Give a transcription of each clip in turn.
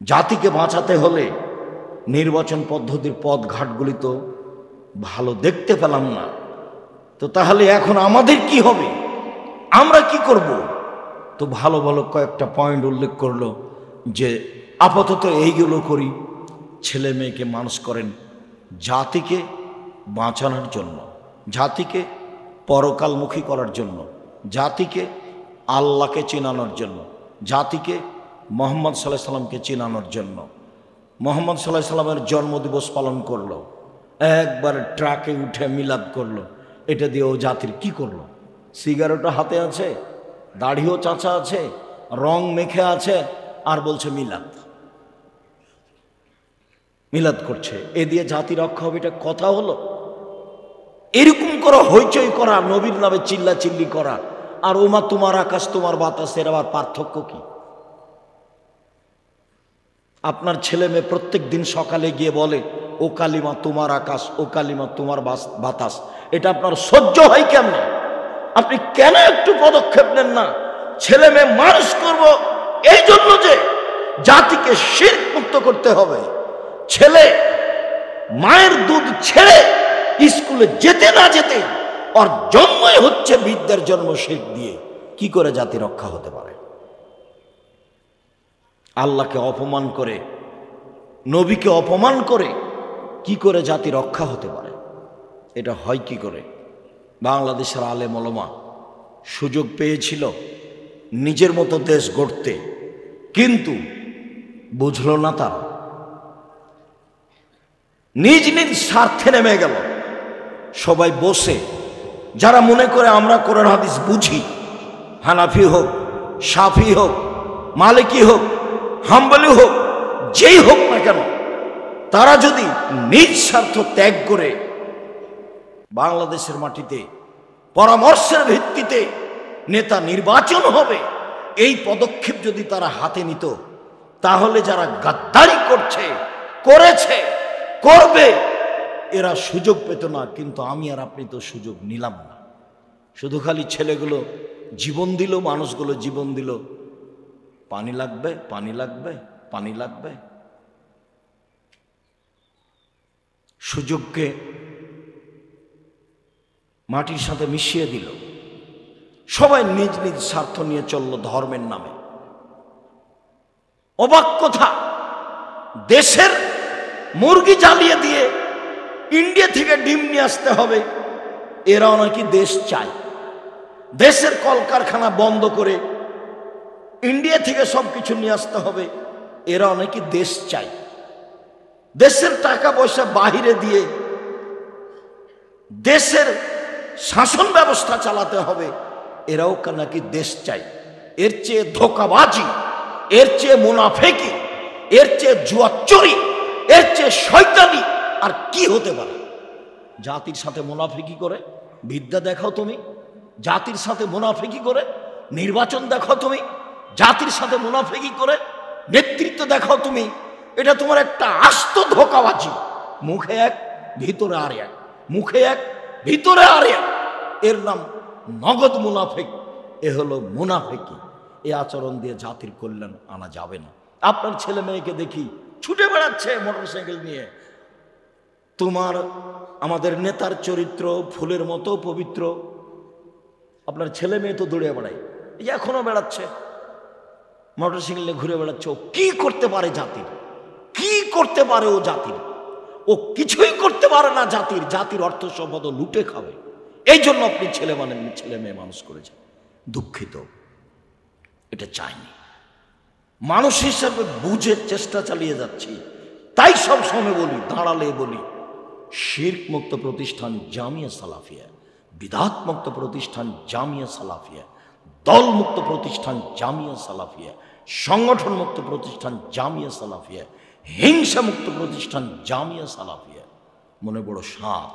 জাতিকে বাঁচাতে হলে নির্বাচন পদ্ধতির পথঘাটগুলি তো ভালো দেখতে পেলাম না। তো তাহলে এখন আমাদের কি হবে, আমরা কি করব? তো ভালো ভালো কয়েকটা পয়েন্ট উল্লেখ করলো যে আপাতত এইগুলো করি, ছেলে মেয়েকে মানুষ করেন জাতিকে বাঁচানোর জন্য, জাতিকে পরকালমুখী করার জন্য, জাতিকে আল্লাহকে চেনানোর জন্য, জাতিকে মোহাম্মদ সাল্লাল্লাহু আলাইহি সাল্লামকে চেনানোর জন্য। মোহাম্মদ সাল্লাল্লাহু আলাইহি সাল্লামের জন্মদিবস পালন করলো, একবার ট্রাকে উঠে মিলাদ করলো। এটা দিয়ে ও জাতির কি করলো? সিগারেটও হাতে আছে, দাড়িও চাচা আছে, রং মেখে আছে, আর বলছে মিলাদ মিলাদ করছে। এ দিয়ে জাতি রক্ষা হবে? এটা কথা হলো? এরকম করা, হইচই করা, নবীর নামে চিল্লা চিল্লি করা, আর ওমা তোমার আকাশ তোমার বাতাস, এর আবার পার্থক্য কি? আপনার ছেলে মেয়ে প্রত্যেক দিন সকালে গিয়ে বলে ও কালিমা তোমার আকাশ, ও কালিমা তোমার বাতাস, এটা আপনার সহ্য হয় কেমনে? আপনি কেন একটু পদক্ষেপ নেন না? ছেলে মেয়ে মানুষ করব এই জন্য যে জাতিকে শিরক মুক্ত করতে হবে। ছেলে মায়ের দুধ ছেড়ে স্কুলে যেতে না যেতে ওর জন্মই হচ্ছে বিদ্যার জন্ম শিরক দিয়ে। কি করে জাতি রক্ষা হতে পারে? আল্লাহকে অপমান করে, নবীকে অপমান করে কি করে জাতি রক্ষা হতে পারে? এটা হয় কি করে? বাংলাদেশের আলেম ওলামা সুযোগ পেয়েছিল নিজের মতো দেশ গড়তে, কিন্তু বুঝলো না তারা, নিজ নিজ স্বার্থে নেমে গেল। সবাই বসে, যারা মনে করে আমরা কোরআন হাদিস বুঝি, হানাফি হোক, শাফি হোক, মালিকি হোক, হাম্বলি হোক, যেই হোক না কেন, তারা যদি নিজ স্বার্থ ত্যাগ করে বাংলাদেশের মাটিতে পরামর্শের ভিত্তিতে নেতা নির্বাচন হবে, এই পদক্ষেপ যদি তারা হাতে নিত, তাহলে যারা গাদ্দারি করছে, করেছে, করবে, এরা সুযোগ পেত না। কিন্তু আমি আর আপনি তো সুযোগ নিলাম না। শুধু খালি ছেলেগুলো জীবন দিল, মানুষগুলো জীবন দিল, পানি লাগবে, পানি লাগবে, পানি লাগবে। সুযোগকে মাটির সাথে মিশিয়ে দিল। সবাই নিজ নিজ স্বার্থ নিয়ে চলল ধর্মের নামে। অবাক কথা, দেশের মুরগি জ্বালিয়ে দিয়ে ইন্ডিয়া থেকে ডিম নিয়ে আসতে হবে, এরাও নাকি দেশ চায়। দেশের কলকারখানা বন্ধ করে ইন্ডিয়া থেকে সবকিছু নিয়ে আসতে হবে, এরাও নাকি দেশ চায়। দেশের টাকা পয়সা বাহিরে দিয়ে দেশের শাসন ব্যবস্থা চালাতে হবে, এরাও নাকি দেশ চায়। এর চেয়ে ধোঁকাবাজি, এর চেয়ে মুনাফেকি, এর চেয়ে জুয়াচুরি, এর চেয়ে শয়তানি আর কি হতে পারে? জাতির সাথে মুনাফেকি করে বিদ্যা দেখাও তুমি, জাতির সাথে মুনাফেকি করে নির্বাচন দেখাও তুমি, জাতির সাথে মুনাফেকি করে নেতৃত্ব দেখাও তুমি। এটা তোমার একটা আস্ত ধোঁকাবাজি। মুখে এক, ভিতরে আর এক, মুখে এক, ভিতরে আর এক। এর নাম নগদ মুনাফেক। এ হলো মুনাফেকি। এ আচরণ দিয়ে জাতির কল্যাণ আনা যাবে না। আপনার ছেলে মেয়েকে দেখি ছুটে বেড়াচ্ছে মোটরসাইকেল নিয়ে। তোমার আমাদের নেতার চরিত্র ফুলের মতো পবিত্র, আপনার ছেলে মেয়ে তো দৌড়ে বেড়ায়, এই এখনো বেড়াচ্ছে মোটরসাইকেল নিয়ে ঘুরে বেড়াচ্ছে। ও কি করতে পারে জাতির? কি করতে পারে ও জাতির? ও কিছুই করতে পারে না জাতির। জাতির অর্থ সম্পদ লুটে খাবে। এই জন্য আপনি ছেলে মেয়ে মানুষ করেছেন। দুঃখিত, এটা চাইনি। মানুষ হিসাবে বুঝে চেষ্টা চালিয়ে যাচ্ছি। তাই সব সময় বলি, দাঁড়ালে বলি, শিরক মুক্ত প্রতিষ্ঠান জামিয়া সালাফিয়া, বিদআত মুক্ত প্রতিষ্ঠান জামিয়া সালাফিয়া, দল মুক্ত প্রতিষ্ঠান জামিয়া সালাফিয়া, সংগঠন মুক্ত প্রতিষ্ঠান জামিয়া সালাফিয়া, হিংসা মুক্ত প্রতিষ্ঠান জামিয়া সালাফিয়া। মনে বড় সাত,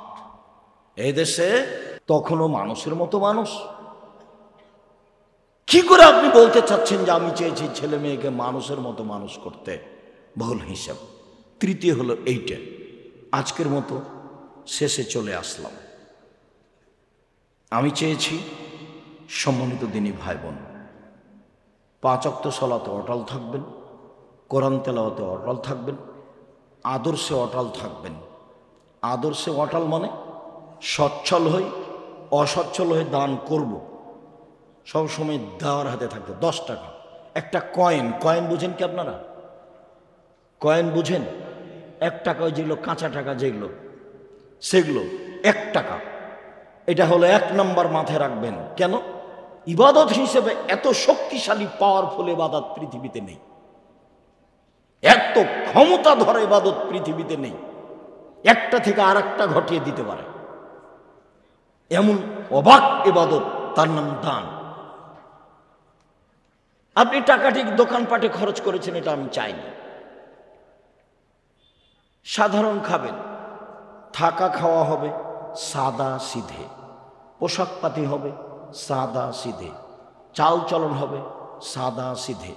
এই দেশে তখনও মানুষের মতো মানুষ। কি করে আপনি বলতে চাচ্ছেন যে আমি চেয়েছি ছেলে মেয়েকে মানুষের মতো মানুষ করতে? ভুল হিসাব। তৃতীয় হলো এইটা। আজকের মতো শেষে চলে আসলাম। আমি চেয়েছি সম্মানিত দিনী ভাই বোন 5 ওয়াক্ত সালাতে অটল থাকবেন, কোরআন তেলাওয়াতে অটল থাকবেন, আদর্শে অটল থাকবেন। আদর্শে অটল মানে সচ্ছল হই, অসচ্ছল হয়ে দান করব, সবসময় দেওয়ার হাতে থাকবে। 10 টাকা একটা কয়েন, কয়েন বুঝেন কি আপনারা? কয়েন বুঝেন? 1 টাকা, ওই যেগুলো কাঁচা টাকা যেগুলো, সেগুলো 1 টাকা। এটা হলো 1 নম্বর, মাথায় রাখবেন। কেন? ইবাদত হিসেবে এত শক্তিশালী পাওয়ারফুল ইবাদত পৃথিবীতে নেই, এত ক্ষমতা ধরে ইবাদত পৃথিবীতে নেই। একটা থেকে আর একটা ঘটিয়ে দিতে পারে এমন অবাক ইবাদত, তার নাম দান। আপনি টাকাটি দোকানপাটে খরচ করেছেন, এটা আমি চাইনি। সাধারণ খাবেন, থাকা খাওয়া হবে সাদা সিধে, পোশাক পাতি হবে সাদা সিধে, চাল চলন হবে সাদা সিধে।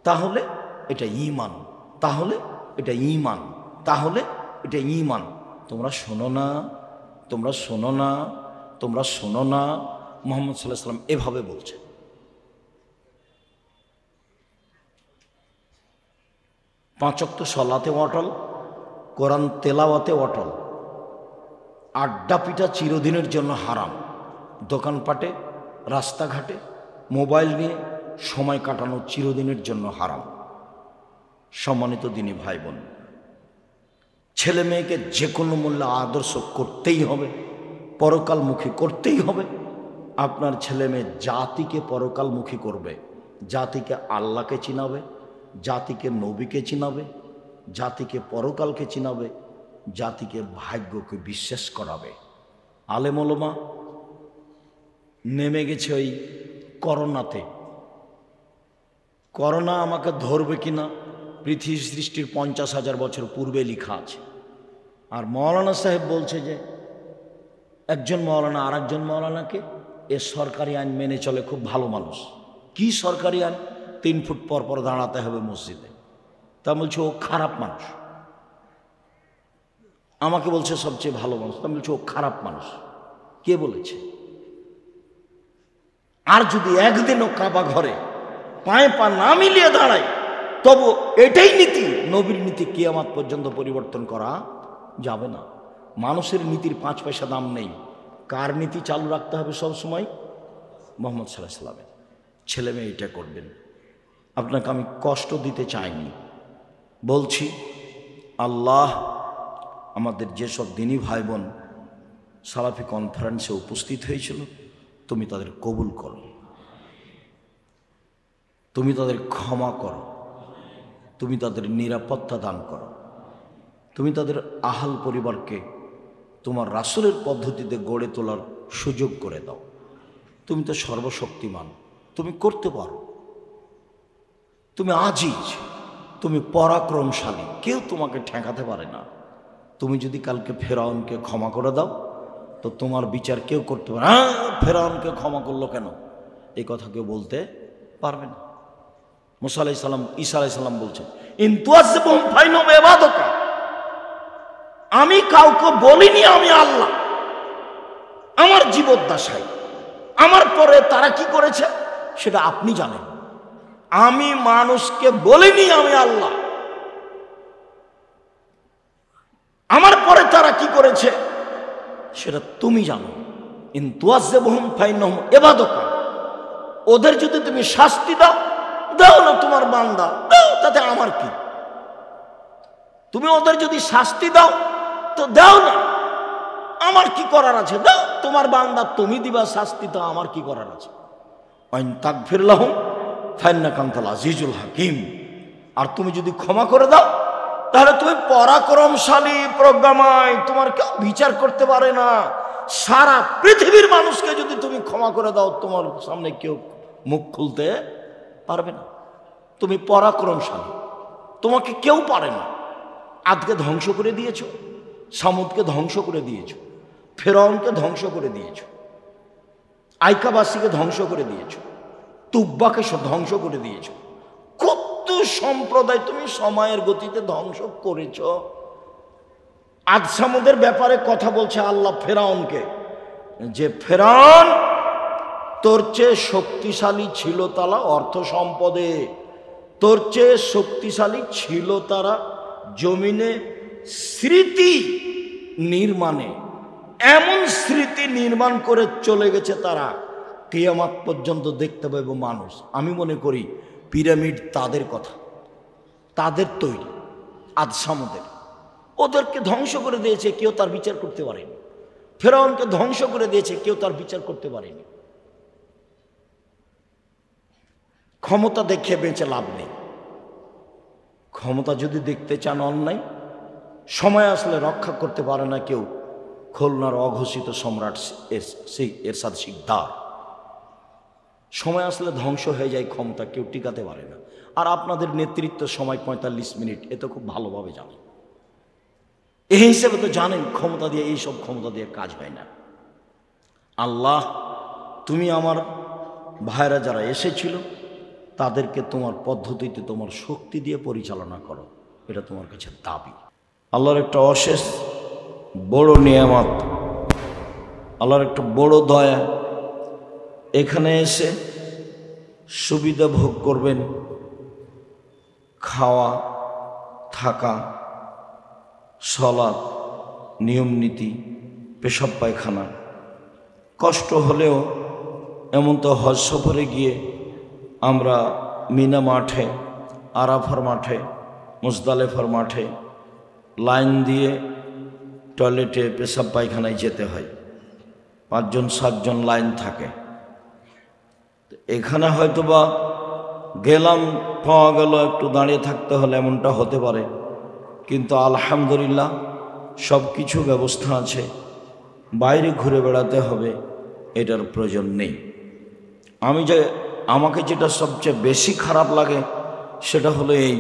তাহলে এটা ঈমান, তাহলে এটা ঈমান, তাহলে এটা ঈমান। তোমরা শোনো না, তোমরা শোনো না, তোমরা শোনো না। মুহাম্মদ সাল্লাল্লাহু আলাইহি ওয়াসাল্লাম এভাবে বলছে। 5 ওয়াক্ত সালাতে অটল, কোরআন তেলাওয়াতে অটল। আড্ডা পিটা চিরদিনের জন্য হারাম। দোকানপাটে, রাস্তাঘাটে মোবাইল নিয়ে সময় কাটানো চিরদিনের জন্য হারাম। সম্মানিত দিনী ভাই বোন, ছেলে মেয়েকে যে কোনো মূল্যে আদর্শ করতেই হবে, পরকালমুখী করতেই হবে। আপনার ছেলে মেয়ে জাতিকে পরকালমুখী করবে, জাতিকে আল্লাহকে চিনাবে, জাতিকে নবীকে চিনাবে, জাতিকে পরকালকে চিনাবে, জাতিকে ভাগ্যকে বিশ্বাস করাবে। আলেম ওলামা নেমে গেছে ওই করোনাতে। করোনা আমাকে ধরবে কিনা পৃথিবী সৃষ্টির 50,000 বছর পূর্বে লেখা আছে। আর মৌলানা সাহেব বলছে যে একজন মৌলানা আর একজন মৌলানাকে এ সরকারি আইন মেনে চলে, খুব ভালো মানুষ। কি সরকারি আইন? 3 ফুট পর পর দাঁড়াতে হবে মসজিদে। তা বলছে ও খারাপ মানুষ। আমাকে বলছে সবচেয়ে ভালো মানুষ, তা বলছে ও খারাপ মানুষ। কে বলেছে? আর যদি একদিনও কাবা ঘরে পায়ে পা না মিলিয়ে দাঁড়ায়, তবু এটাই নীতি, নবীর নীতি কিয়ামত পর্যন্ত পরিবর্তন করা যাবে না। মানুষের নীতির 5 পয়সা দাম নেই। কার নীতি চালু রাখতে হবে সবসময়? মুহাম্মদ সাল্লাল্লাহু আলাইহি ওয়াসাল্লামের। ছেলে মেয়ে এটা করবেন। আপনাকে আমি কষ্ট দিতে চাইনি, বলছি আল্লাহ আমাদের যেসব দিনী ভাই বোন সালাফি কনফারেন্সে উপস্থিত হয়েছিল, তুমি তাদের কবুল করো, তুমি তাদের ক্ষমা করো, তুমি তাদের নিরাপত্তা দান করো, তুমি তাদের আহাল পরিবারকে তোমার রাসূলের পদ্ধতিতে গড়ে তোলার সুযোগ করে দাও। তুমি তো সর্বশক্তিমান, তুমি করতে পারো, তুমি আজিজ, তুমি পরাক্রমশালী, কেউ তোমাকে ঠেকাতে পারে না। তুমি যদি কালকে ফেরাউনকে ক্ষমা করে দাও, তো তোমার বিচার কেউ করতে পারে না। ফেরাউনকে ক্ষমা করলো কেন, এই কথা কেউ বলতে পারবে না। মুসা আলাইহিস সালাম, ঈসা আলাইহিস সালাম বলছেন, ইন তুআযিবহুম ফাইন্নাহুম ইবাদুকা। আমি কাউকে বলিনি আমি আল্লাহ, আমার জীবদ্দশায় আমার পরে তারা কি করেছে সেটা আপনি জানেন। আমি মানুষকে বলিনি আমি আল্লাহ, আমার পরে তারা কি করেছে সেটা তুমি জানো। ইন তুআযিবহুম ফাইন্নাহুম ইবাদুকা। ওদের যদি তুমি শাস্তি দাও, দাও না, তোমার বান্দা, দাও, তাতে আমার কি? তুমি ওদের যদি শাস্তি দাও তো দাও না, আমার কি করার আছে? দাও, তোমার বান্দা, তুমি দিবা শাস্তি, তো আমার কি করার আছে? ওয়াইন তাগফির লাহুম ফাইন্নাকা আনতাল আজিজুল হাকিম। আর তুমি যদি ক্ষমা করে দাও, তাহলে তুমি পরাক্রমশালী, প্রজ্ঞাময়, তোমার কেউ বিচার করতে পারে না। সারা পৃথিবীর মানুষকে যদি তুমি ক্ষমা করে দাও, তোমার সামনে কেউ মুখ খুলতে পারবে না। তুমি পরাক্রমশালী, তোমাকে কেউ পারে না। আদকে ধ্বংস করে দিয়েছো, সামুদকে ধ্বংস করে দিয়েছো, ফেরাউনকে ধ্বংস করে দিয়েছো, আইকাবাসীকে ধ্বংস করে দিয়েছো, তুব্বাকে ধ্বংস করে দিয়েছো। কত সম্প্রদায় তুমি সময়ের গতিতে ধ্বংস করেছ। আদ সামুদের ব্যাপারে কথা বলছে আল্লাহ ফেরাউনকে, যে ফেরাউন তোর চেয়ে শক্তিশালী ছিল তালা অর্থ সম্পদে, তোর চেয়ে শক্তিশালী ছিল তারা জমিনে স্মৃতি নির্মাণে, এমন স্মৃতি নির্মাণ করে চলে গেছে তারা, কিয়ামত পর্যন্ত দেখতে পাবে মানুষ। আমি মনে করি পিরামিড তাদের কথা, তাদের তৈরি, আদসামদের। ওদেরকে ধ্বংস করে দিয়েছে, কেউ তার বিচার করতে পারেনি। ফেরাউনকে ধ্বংস করে দিয়েছে, কেউ তার বিচার করতে পারেনি। ক্ষমতা দেখে বেঁচে লাভ নেই। ক্ষমতা যদি দেখতে চান অন্যায়, সময় আসলে রক্ষা করতে পারে না কেউ। খুলনার অঘোষিত সম্রাট এরশাদ শিকদার, সময় আসলে ধ্বংস হয়ে যায় ক্ষমতা, কেউ টিকাতে পারে না। আর আপনাদের নেতৃত্ব সময় 45 মিনিট, এ তো খুব ভালোভাবে জানেন। এই হিসেবে তো জানেন ক্ষমতা দিয়ে, এইসব ক্ষমতা দিয়ে কাজ হয় না। আল্লাহ, তুমি আমার ভাইরা যারা এসেছিল তাদেরকে তোমার পদ্ধতিতে তোমার শক্তি দিয়ে পরিচালনা করো, এটা তোমার কাছে দাবি। আল্লাহর একটা অশেষ বড় নিয়ামত, আল্লাহর একটা বড় দয়া। এখানে এসে সুবিধা ভোগ করবেন, খাওয়া, থাকা, সালাত, নিয়ম নীতি, পেশাব পায়খানা। কষ্ট হলেও, এমন তো হজ সফরে গিয়ে আমরা মিনা মাঠে, আরাফার মাঠে, মুজদালেফার মাঠে লাইন দিয়ে টয়লেটে, পেশাব পায়খানায় যেতে হয়। 5-7 জন লাইন থাকে। এখানে হয়তোবা গেলাম, পাওয়া গেল, একটু দাঁড়িয়ে থাকতে হলে এমনটা হতে পারে, কিন্তু আলহামদুলিল্লাহ সব কিছু ব্যবস্থা আছে। বাইরে ঘুরে বেড়াতে হবে এটার প্রয়োজন নেই। আমাকে যেটা সবচেয়ে বেশি খারাপ লাগে সেটা হলো এই,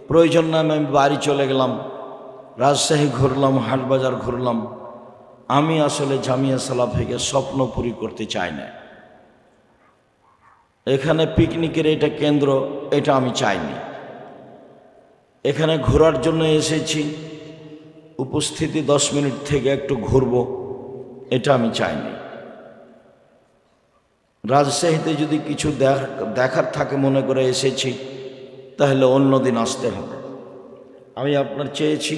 প্রয়োজন না আমি বাড়ি চলে গেলাম, রাজশাহী ঘুরলাম, হাটবাজার ঘুরলাম। আমি আসলে জামিয়া সালাফিকে স্বপ্নপুরী করতে চাই না। এখানে পিকনিকের এটা কেন্দ্র, এটা আমি চাইনি। এখানে ঘোরার জন্য এসেছি, উপস্থিতি 10 মিনিট থেকে একটু ঘুরব, এটা আমি চাইনি। রাজশাহীতে যদি কিছু দেখার থাকে মনে করে এসেছি, তাহলে অন্য দিন আসতে হবে। আমি আপনার চেয়েছি,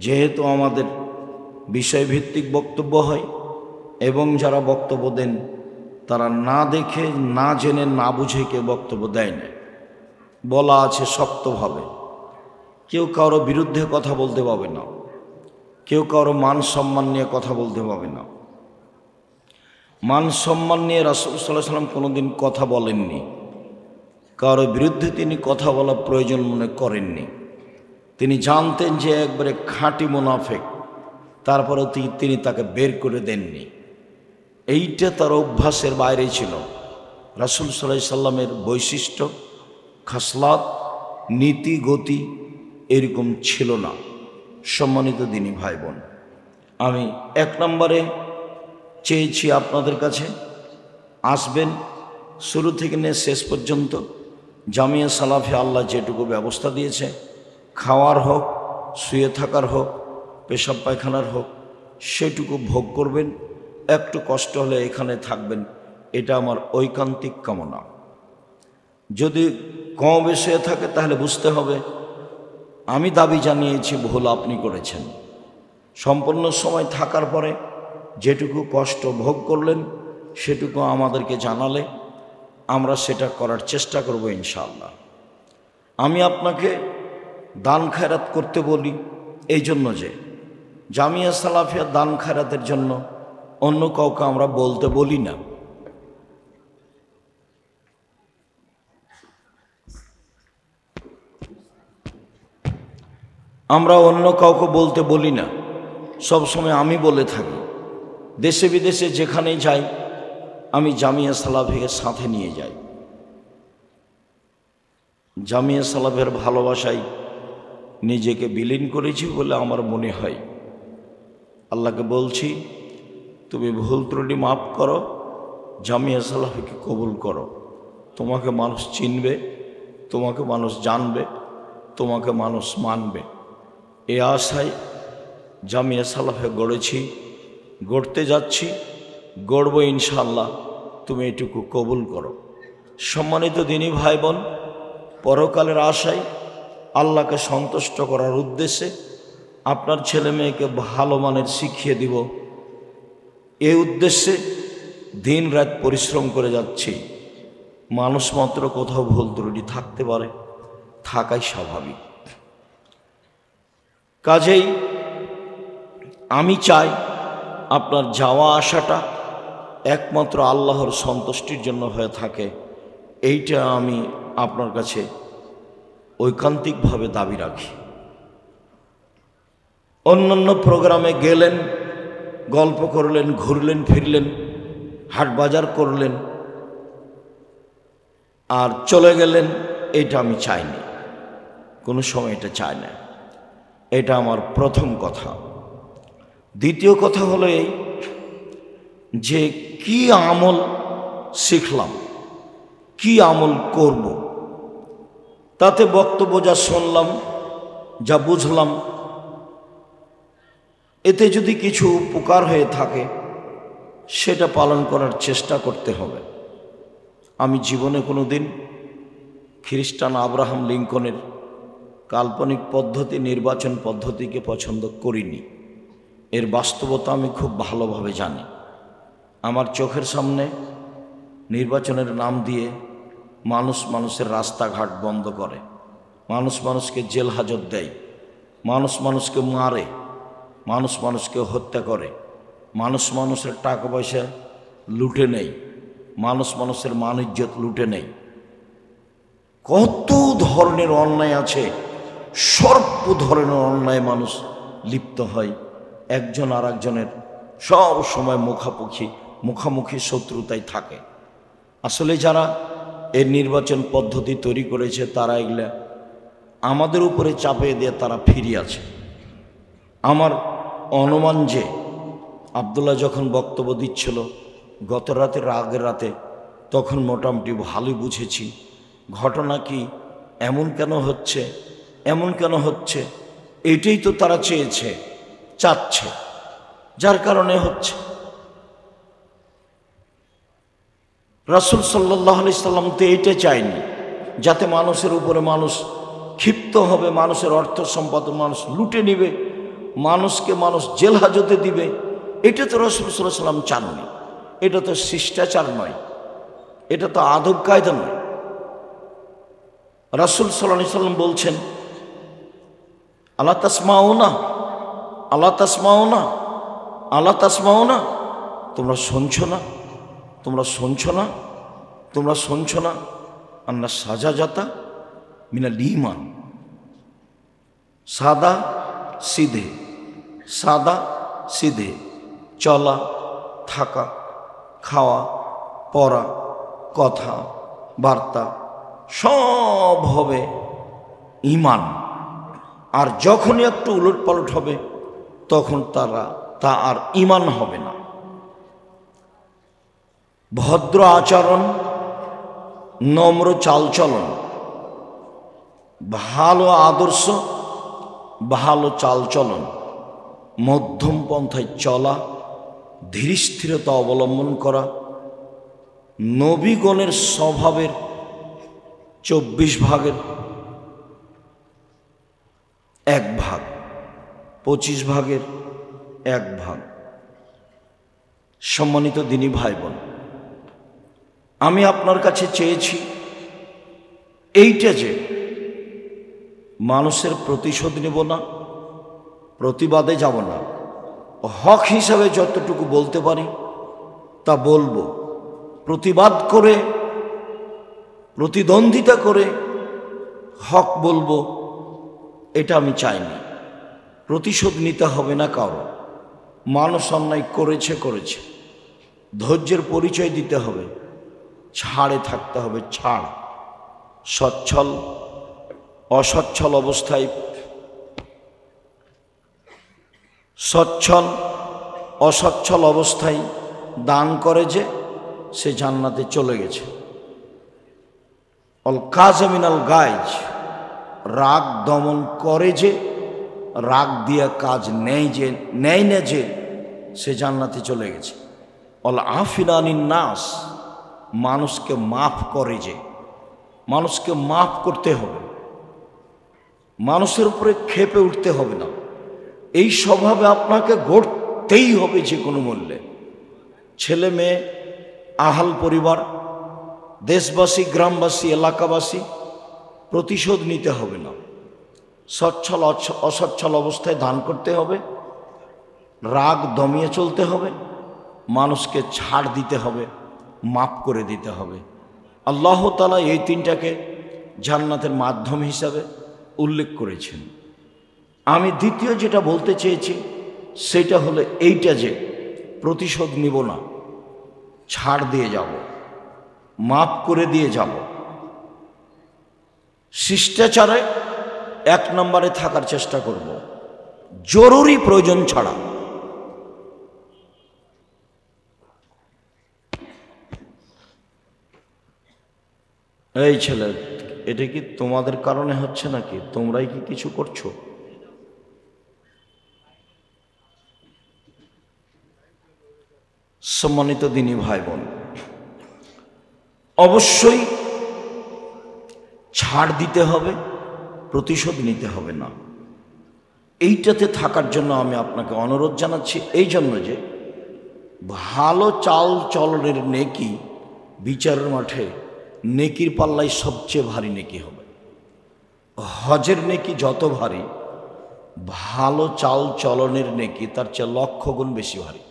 যেহেতু আমাদের বিষয়ভিত্তিক বক্তব্য হয় এবং যারা বক্তব্য দেন তারা না দেখে, না জেনে, না বুঝে কেউ বক্তব্য দেয় না। বলা আছে শক্তভাবে, কেউ কারো বিরুদ্ধে কথা বলতে পাবে না, কেউ কারো মান সম্মান নিয়ে কথা বলতে পাবে না। মান সম্মান নিয়ে রাসূল সাল্লাল্লাহু আলাইহি ওয়াসাল্লাম কোনোদিন কথা বলেননি, কারো বিরুদ্ধে তিনি কথা বলা প্রয়োজন মনে করেননি। তিনি জানতেন যে একবারে খাঁটি মুনাফিক, তারপরেও তিনি তাকে বের করে দেননি। এইটা তার অভ্যাসের বাইরে ছিল। রাসূল সাল্লাল্লাহু আলাইহি ওয়াসাল্লামের বৈশিষ্ট্য, খাসলাত, নীতি, গতি এরকম ছিল না। সম্মানিত দিনী ভাই বোন, আমি 1 নম্বরে চেয়েছি আপনাদের কাছে আসবেন, শুরু থেকে নিয়ে শেষ পর্যন্ত জামিয়া সালাফি আল্লাহ যেটুকু ব্যবস্থা দিয়েছে, খাওয়ার হোক, শুয়ে থাকার হোক, পেশাব পায়খানার হোক, সেটুকু ভোগ করবেন। একটু কষ্ট হলে এখানে থাকবেন, এটা আমার ঐকান্তিক কামনা। যদি কম বেশি হয়ে থাকে তাহলে বুঝতে হবে আমি দাবি জানিয়েছি, ভুল আপনি করেছেন। সম্পূর্ণ সময় থাকার পরে যেটুকু কষ্ট ভোগ করলেন সেটুকু আমাদেরকে জানালে আমরা সেটা করার চেষ্টা করব ইনশাআল্লাহ। আমি আপনাকে দান খায়রাত করতে বলি এই জন্য যে জামিয়া সালাফিয়া দান খায়রাতের জন্য অন্য কাউকে আমরা বলতে বলি না। আমরা অন্য কাউকে বলতে বলি না, সব সময় আমি বলে থাকি। দেশে বিদেশে যেখানেই যাই আমি জামিয়া সালাফিকে সাথে নিয়ে যাই। জামিয়া সালাফের ভালোবাসায় নিজেকে বিলীন করেছি বলে আমার মনে হয়। আল্লাহকে বলছি, তুমি ভুল ত্রুটি মাফ করো, জামিয়া সালাফিকে কবুল করো। তোমাকে মানুষ চিনবে, তোমাকে মানুষ জানবে, তোমাকে মানুষ মানবে। এই আশায় জামিয়া সালাফে গড়েছি, গড়তে যাচ্ছি, গড়ব ইনশাআল্লাহ। তুমি এটুকু কবুল করো। সম্মানিত দিনী ভাই বোন, পরকালের আশায়, আল্লাহকে সন্তুষ্ট করার উদ্দেশ্যে আপনার ছেলে মেয়েকে ভালো মানের শিখিয়ে দিব, এই উদ্দেশ্যে দিন রাত পরিশ্রম করে যাচ্ছি। মানুষ মাত্র কোথাও ভুল ত্রুটি থাকতে পারে, থাকাই স্বাভাবিক। কাজেই আমি চাই আপনার যাওয়া আসাটা একমাত্র আল্লাহর সন্তুষ্টির জন্য হয়ে থাকে, এইটা আমি আপনার কাছে ঐকান্তিকভাবে দাবি রাখি। অন্যান্য প্রোগ্রামে গেলেন, গল্প করলেন, ঘুরলেন ফিরলেন, হাট বাজার করলেন আর চলে গেলেন, এটা আমি চাইনি, কোনো সময় এটা চাই না। এটা আমার প্রথম কথা। দ্বিতীয় কথা হলো এই যে কি আমল শিখলাম, কি আমল করব, তাতে বক্তব্য যা শুনলাম, যা বুঝলাম, এতে যদি কিছু উপকার হয়ে থাকে সেটা পালন করার চেষ্টা করতে হবে। আমি জীবনে কোনো দিন খ্রিস্টান আব্রাহাম লিঙ্কনের কাল্পনিক পদ্ধতি, নির্বাচন পদ্ধতিকে পছন্দ করিনি। এর বাস্তবতা আমি খুব ভালোভাবে জানি। আমার চোখের সামনে নির্বাচনের নাম দিয়ে মানুষ মানুষের রাস্তাঘাট বন্ধ করে, মানুষ মানুষকে জেল হাজত দেয়, মানুষ মানুষকে মারে, মানুষ মানুষকে হত্যা করে, মানুষ মানুষের টাকা পয়সা লুটে নেয়, মানুষ মানুষের মান ইজ্জত লুটে নেয়। কত ধরনের অন্যায় আছে, সর্ব ধরনের অন্যায় মানুষ লিপ্ত হয়। একজন আর একজনের সব সময় মুখামুখি শত্রুতায় থাকে। আসলে যারা এর নির্বাচন পদ্ধতি তৈরি করেছে তারা এগুলা আমাদের উপরে চাপিয়ে দিয়ে তারা ফিরে আছে। আমার অনুমান যে আবদুল্লাহ যখন বক্তব্য দিচ্ছিল গত রাতের আগের রাতে, তখন মোটামুটি ভালোই বুঝেছি ঘটনা কি, এমন কেন হচ্ছে, এটাই তো তারা চাচ্ছে, যার কারণে হচ্ছে। রাসূল সাল্লাল্লাহু আলাইহি সাল্লাম তো এইটা চায়নি, যাতে মানুষের উপরে মানুষ ক্ষিপ্ত হবে, মানুষের অর্থ সম্পদ মানুষ লুটে নিবে, মানুষকে মানুষ জেল হাজতে দিবে। এটা তো রাসূল সাল্লাল্লাহু আলাইহি সাল্লাম চাননি। এটা তো শিষ্টাচার নয়, এটা তো আদব কায়দা নয়। রাসূল সাল্লাল্লাহু আলাইহি সাল্লাম বলছেন, আলা তাসমাউনা, আলা তাসমাউনা, আলা তাসমাউনা, তোমরা শুনছো না, তোমরা শুনছো না, তোমরা শুনছো না, আন্না সাজাজাতা মিনাল ঈমান। সাদা সিধে চলা, থাকা, খাওয়া, পড়া, কথা বার্তা সব হবে ঈমান। আর যখনই একটু উলটপালট হবে তখন তা আর ঈমান হবে না। ভদ্র আচরণ, নম্র চালচলন, ভালো আদর্শ, ভালো চালচলন, মধ্যম পন্থায় চলা, ধীরস্থিরতা অবলম্বন করা, নবীগণের স্বভাবের 24 ভাগের 1 ভাগ, 25 ভাগের 1 ভাগ। সম্মানিত দিনী ভাই বোন, আমি আপনার কাছে চেয়েছি এইটা যে মানুষের প্রতিশোধ নেব না, প্রতিবাদে যাব না, হক হিসাবে যতটুকু বলতে পারি তা বলবো। প্রতিবাদ করে, প্রতিদ্বন্দ্বিতা করে হক বলবো, এটা আমি চাইনি। প্রতিশোধ নিতে হবে না কারো। মানুষ অন্যায় করেছে, ধৈর্যের পরিচয় দিতে হবে, ছাড়ে থাকতে হবে, ছাড়। অসচ্ছল অবস্থায় দান করে যে সে জান্নাতে চলে গেছে। অল কাযমিনাল গায়জ, রাগ দমন করে যে, রাগ দিয়া কাজ নেয় না যে সে জান্নাতে চলে গেছে। অল আফিনা আনিন নাস, মানুষকে মাফ করে যে, মানুষকে মাফ করতে হবে, মানুষের উপরে ক্ষেপে উঠতে হবে না। এই স্বভাবে আপনাকে গড়তেই হবে যে কোনো মূল্যে। ছেলে মেয়ে, আহাল পরিবার, দেশবাসী, গ্রামবাসী, এলাকাবাসী, প্রতিশোধ নিতে হবে না। সচ্ছল অসচ্ছল অবস্থায় দান করতে হবে, রাগ দমিয়ে চলতে হবে, মানুষকে ছাড় দিতে হবে, মাফ করে দিতে হবে। আল্লাহ তাআলা এই তিনটাকে জান্নাতের মাধ্যম হিসাবে উল্লেখ করেছেন। আমি দ্বিতীয় যেটা বলতে চেয়েছি সেটা হলো এইটা, যে প্রতিশোধ নিব না, ছাড় দিয়ে যাব, মাফ করে দিয়ে যাব। শিষ্টাচারে 1 নম্বরে থাকার চেষ্টা করব, জরুরি প্রয়োজন ছাড়া। এই ছেলে, এটা কি তোমাদের কারণে হচ্ছে নাকি? তোমরাই কি কিছু করছো? সম্মানিত দিনী ভাই বোন, অবশ্যই ছাড় দিতে হবে, প্রতিশোধ নিতে হবে না। এইটাতে থাকার জন্য আমি আপনাকে অনুরোধ জানাচ্ছি, এই জন্য যে ভালো চাল চলনের নেকি বিচারের মাঠে নেকির পাল্লায় সবচেয়ে ভারী নেকি হবে। হজের নেকি যত ভারী, ভালো চাল চলনের নেকি তার চেয়ে 1,00,000 গুণ বেশি ভারী।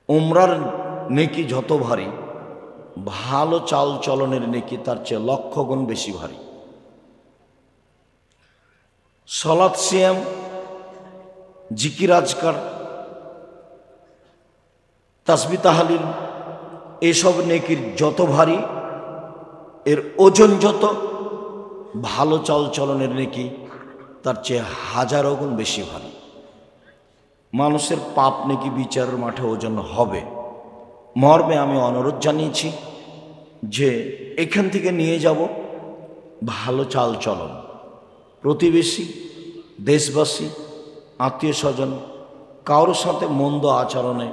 উমরার নেকি যত ভারী, ভালো চাল চলনের নেকি তার চেয়ে 1,00,000 গুণ বেশি ভারী। সালাত, সিয়াম, জিকির আজকার, তাসবিহ তাহলিল, এসব নেকির যত ভারী, এর ওজন যত, ভালো চাল চলনের নেকি তার চেয়ে 1000 গুণ বেশি ভারী। মানুষের পাপ নেকি বিচারের মাঠে ওজন হবে। মর্মে আমি অনুরোধ জানিয়েছি যে এখান থেকে নিয়ে যাব ভালো চাল চলন। প্রতিবেশী, দেশবাসী, আত্মীয় স্বজন কারোর সাথে মন্দ আচরণে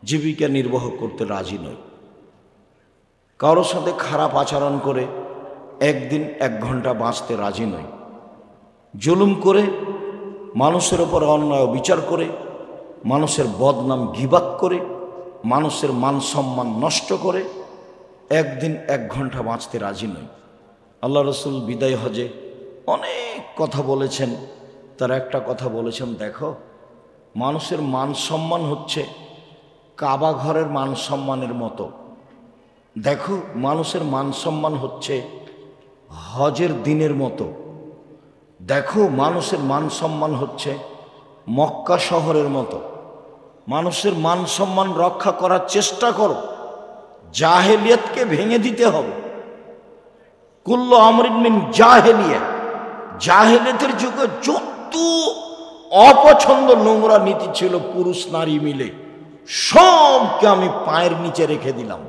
জীবিকা নির্বাহ করতে রাজি নই। কারোর সাথে খারাপ আচরণ করে 1 দিন 1 ঘন্টা বাঁচতে রাজি নই। জুলুম করে, মানুষের ওপর অন্যায় বিচার করে, মানুষের বদনাম গীবাত করে, মানুষের মান সম্মান নষ্ট করে 1 দিন 1 ঘন্টা বাঁচতে রাজি নই। আল্লাহ রসুল বিদায় হজে অনেক কথা বলেছেন, তার একটা কথা বলেছেন, দেখো মানুষের মান সম্মান হচ্ছে কাবা ঘরের মান সম্মানের মতো। দেখো মানুষের মান সম্মান হচ্ছে হজের দিনের মতো। দেখো মানুষের মান সম্মান হচ্ছে মক্কা শহরের মতো। মানুষের মান সম্মান রক্ষা করার চেষ্টা করো। জাহেলিয়াতকে ভেঙে দিতে হবে। কুল্লু আমরিন মিন জাহেলিয়া, জাহেলিয়াতের যুগে যত অপছন্দ নোংরা নীতি ছিল পুরুষ নারী মিলে, সবকে আমি পায়ের নিচে রেখে দিলাম।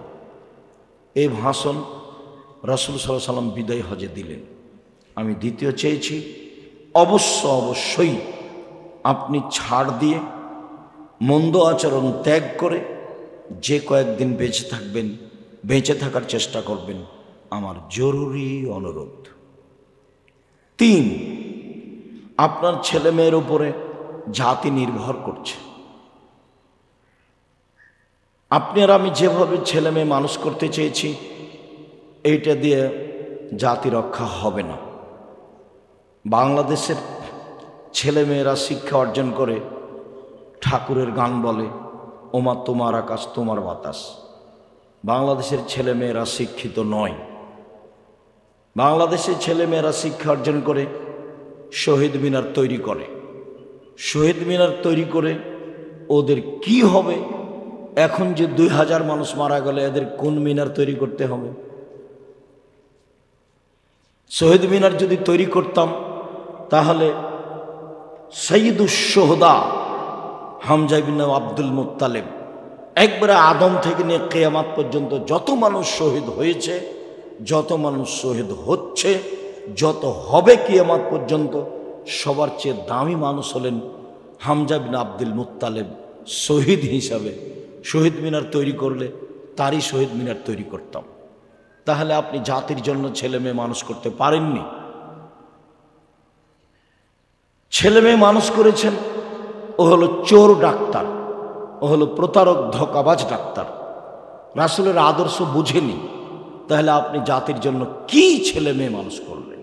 এই ভাষণ রাসূল সাল্লাল্লাহু আলাইহি সাল্লাম বিদায় হজে দিলেন। আমি দ্বিতীয় চেয়েছি, অবশ্যই আপনি ছাড় দিয়ে, মন্দ আচরণ ত্যাগ করে যে কয়েকদিন বেঁচে থাকবেন, বেঁচে থাকার চেষ্টা করবেন, আমার জরুরি অনুরোধ। 3, আপনার ছেলে মেয়ের উপরে জাতি নির্ভর করছে। আপনি আর আমি যেভাবে ছেলে মেয়ে মানুষ করতে চেয়েছি, এইটা দিয়ে জাতি রক্ষা হবে না। বাংলাদেশের ছেলে মেয়েরা শিক্ষা অর্জন করে ঠাকুরের গান বলে, ওমা তোমার আকাশ তোমার বাতাস। বাংলাদেশের ছেলে মেয়েরা শিক্ষিত নয়। বাংলাদেশের ছেলে মেয়েরা শিক্ষা অর্জন করে শহীদ মিনার তৈরি করে। শহীদ মিনার তৈরি করে ওদের কি হবে? এখন যে 2000 মানুষ মারা গেলে এদের কোন মিনার তৈরি করতে হবে? শহীদ মিনার যদি তৈরি করতাম তাহলে সৈয়দুশ শুহাদা হামজা ইবনে আব্দুল মুত্তালিব, একবারে আদম থেকে নিয়ে কিয়ামত পর্যন্ত যত মানুষ শহীদ হয়েছে, যত মানুষ শহীদ হচ্ছে, যত হবে কিয়ামত পর্যন্ত, সবার চেয়ে দামি মানুষ হলেন হামজা ইবনে আব্দুল মুত্তালিব। শহীদ হিসাবে শহীদ মিনার তৈরি করলে তারই শহীদ মিনার তৈরি করতাম। তাহলে আপনি জাতির জন্য ছেলে মেয়ে মানুষ করতে পারেননি। ছেলে মেয়ে মানুষ করেছেন, ও হলো চোর ডাক্তার, ও হলো প্রতারক ধোঁকাবাজ ডাক্তার, রাসূলের আদর্শ বুঝেনি। তাহলে আপনি জাতির জন্য কি ছেলে মেয়ে মানুষ করলেন?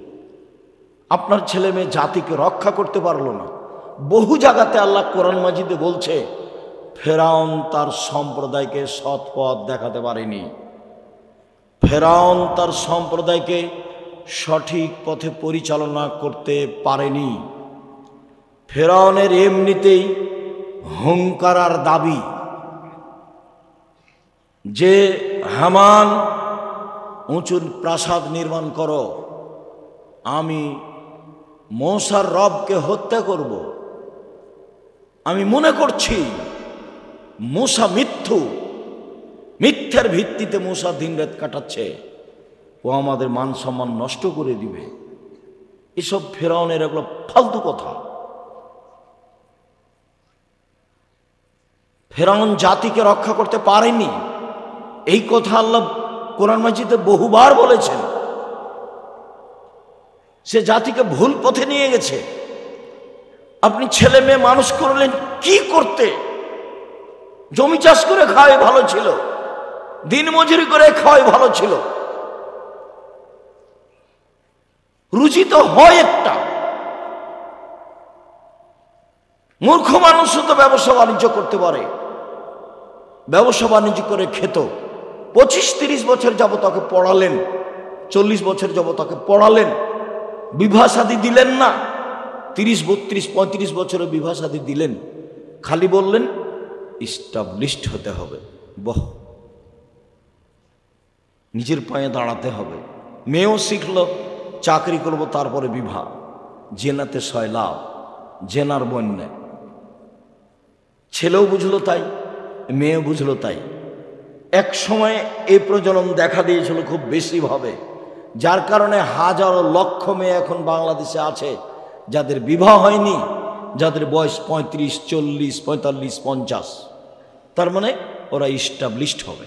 আপনার ছেলে মেয়ে জাতিকে রক্ষা করতে পারলো না। বহু জায়গাতে আল্লাহ কোরআন মাজিদে বলছে, ফেরাউন তার সম্প্রদায়কে সৎ পথ দেখাতে পারেনি, ফেরাউন তার সম্প্রদায়কে সঠিক পথে পরিচালনা করতে পারেনি। ফেরাউনের এমনিতেই হুঙ্কার আর দাবি যে হামান উঁচু প্রাসাদ নির্মাণ করো, আমি মূসার রবকে হত্যা করব। আমি মনে করছি মূসা মিথ্যার ভিত্তিতে মূসা দিনরাত কাটাচ্ছে, ও আমাদের মান সম্মান নষ্ট করে দিবে। এসব ফেরাউনের এগুলো ফালতু কথা। ফেরাউন জাতিকে রক্ষা করতে পারেনি, এই কথা আল্লাহ কোরআন মাজিদে বহুবার বলেছেন। সে জাতিকে ভুল পথে নিয়ে গেছে। আপনি ছেলে মেয়ে মানুষ করলেন কি করতে? জমি চাষ করে খাওয়াই ভালো ছিল, দিন মজুরি করে খাওয়াই ভালো ছিল। রুচি তো হয় একটা। মূর্খ মানুষও তো ব্যবসা বাণিজ্য করতে পারে, ব্যবসা বাণিজ্য করে খেত। 25-30 বছর যাবত তাকে পড়ালেন, 40 বছর যাবত তাকে পড়ালেন, বিবাহ শাদী দিলেন না। 30, 32, 35 বছরে বিবাহ শাদী দিলেন, খালি বললেন ইস্টাবলিশড হতে হবে। বাহ, নিজের পায়ে দাঁড়াতে হবে। মেয়েও শিখল চাকরি করব, তারপরে বিবাহ। জেনাতে সয়লাভ, জেনার বন্যা। ছেলেও বুঝলো তাই, মেয়েও বুঝলো তাই। এক সময় এই প্রজনন দেখা দিয়েছিল খুব বেশিভাবে, যার কারণে হাজারো লক্ষ মেয়ে এখন বাংলাদেশে আছে যাদের বিবাহ হয়নি, যাদের বয়স 35, 40, 45, 50। তার মানে ওরা ইস্টাবলিশড হবে।